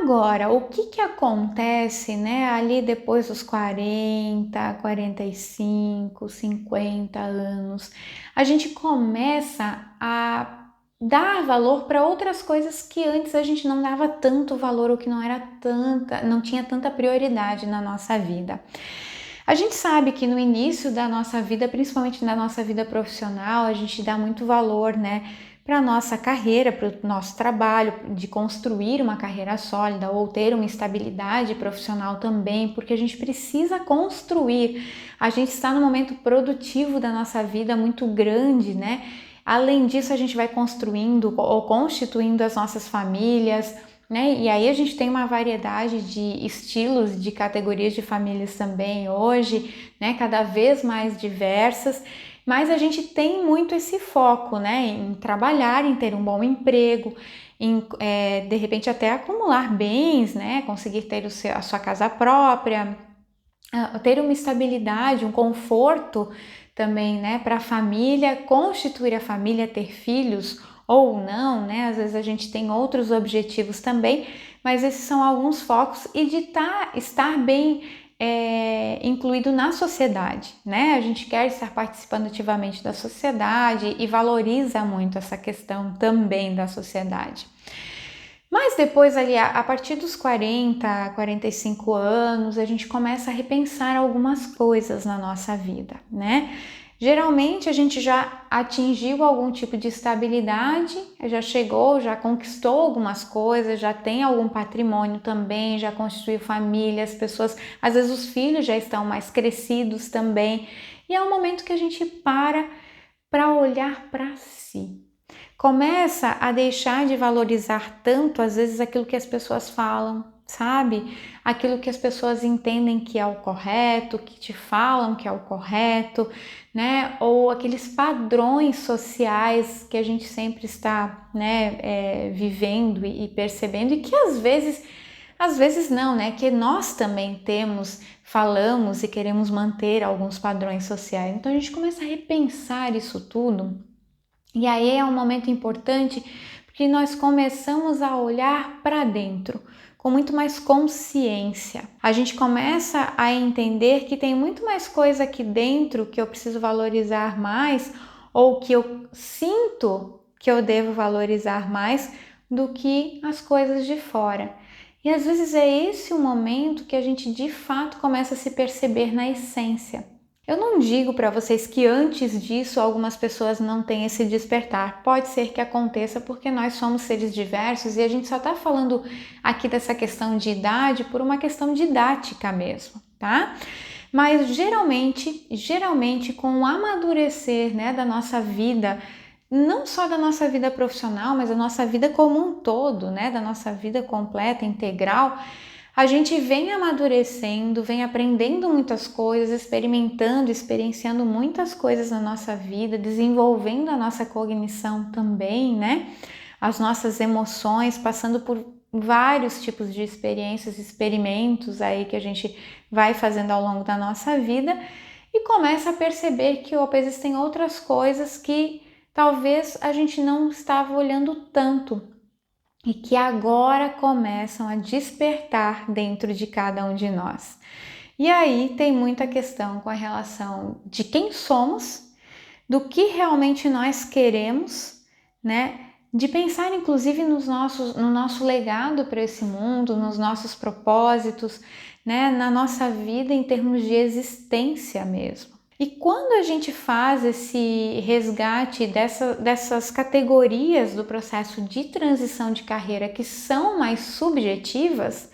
Agora, o que que acontece, né, ali depois dos 40, 45, 50 anos? A gente começa a dar valor para outras coisas que antes a gente não dava tanto valor, ou que não tinha tanta prioridade na nossa vida. A gente sabe que no início da nossa vida, principalmente na nossa vida profissional, a gente dá muito valor, né, para a nossa carreira, para o nosso trabalho, de construir uma carreira sólida ou ter uma estabilidade profissional também, porque a gente precisa construir. A gente está num momento produtivo da nossa vida muito grande, né? Além disso, a gente vai construindo ou constituindo as nossas famílias, né? E aí a gente tem uma variedade de estilos, de categorias de famílias também hoje, né? Cada vez mais diversas. Mas a gente tem muito esse foco, né, em trabalhar, em ter um bom emprego, em de repente até acumular bens, né, conseguir ter a sua casa própria, ter uma estabilidade, um conforto também, né, para a família, constituir a família, ter filhos ou não, né, às vezes a gente tem outros objetivos também, mas esses são alguns focos e de estar bem incluído na sociedade, né? A gente quer estar participando ativamente da sociedade e valoriza muito essa questão também da sociedade. Mas depois ali, a partir dos 40, 45 anos, a gente começa a repensar algumas coisas na nossa vida, né? Geralmente a gente já atingiu algum tipo de estabilidade, já chegou, já conquistou algumas coisas, já tem algum patrimônio também, já constituiu família, as pessoas, às vezes os filhos já estão mais crescidos também, e é um momento que a gente para olhar para si. Começa a deixar de valorizar tanto, às vezes, aquilo que as pessoas falam, sabe? Aquilo que as pessoas entendem que é o correto, que te falam que é o correto, né? Ou aqueles padrões sociais que a gente sempre está, né, vivendo e percebendo, e que às vezes não, né? Que nós também temos, falamos e queremos manter alguns padrões sociais. Então a gente começa a repensar isso tudo. E aí é um momento importante porque nós começamos a olhar para dentro com muito mais consciência. A gente começa a entender que tem muito mais coisa aqui dentro que eu preciso valorizar mais, ou que eu sinto que eu devo valorizar mais, do que as coisas de fora. E às vezes é esse o momento que a gente de fato começa a se perceber na essência. Eu não digo para vocês que antes disso algumas pessoas não têm esse despertar. Pode ser que aconteça porque nós somos seres diversos e a gente só está falando aqui dessa questão de idade por uma questão didática mesmo, tá? Mas geralmente com o amadurecer, né, da nossa vida, não só da nossa vida profissional, mas da nossa vida como um todo, né, da nossa vida completa, integral, a gente vem amadurecendo, vem aprendendo muitas coisas, experimentando, experienciando muitas coisas na nossa vida, desenvolvendo a nossa cognição também, né? As nossas emoções, passando por vários tipos de experiências, experimentos aí que a gente vai fazendo ao longo da nossa vida, e começa a perceber que existem outras coisas que talvez a gente não estava olhando tanto, e que agora começam a despertar dentro de cada um de nós. E aí tem muita questão com a relação de quem somos, do que realmente nós queremos, né? De pensar inclusive no nosso legado para esse mundo, nos nossos propósitos, né? Na nossa vida em termos de existência mesmo. E quando a gente faz esse resgate dessas categorias do processo de transição de carreira que são mais subjetivas,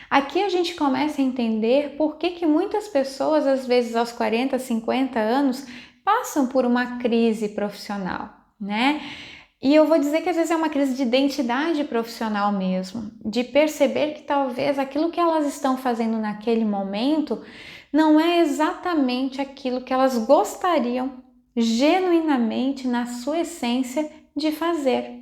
aqui a gente começa a entender por que muitas pessoas, às vezes aos 40, 50 anos, passam por uma crise profissional, né? E eu vou dizer que às vezes é uma crise de identidade profissional mesmo, de perceber que talvez aquilo que elas estão fazendo naquele momento não é exatamente aquilo que elas gostariam genuinamente, na sua essência, de fazer.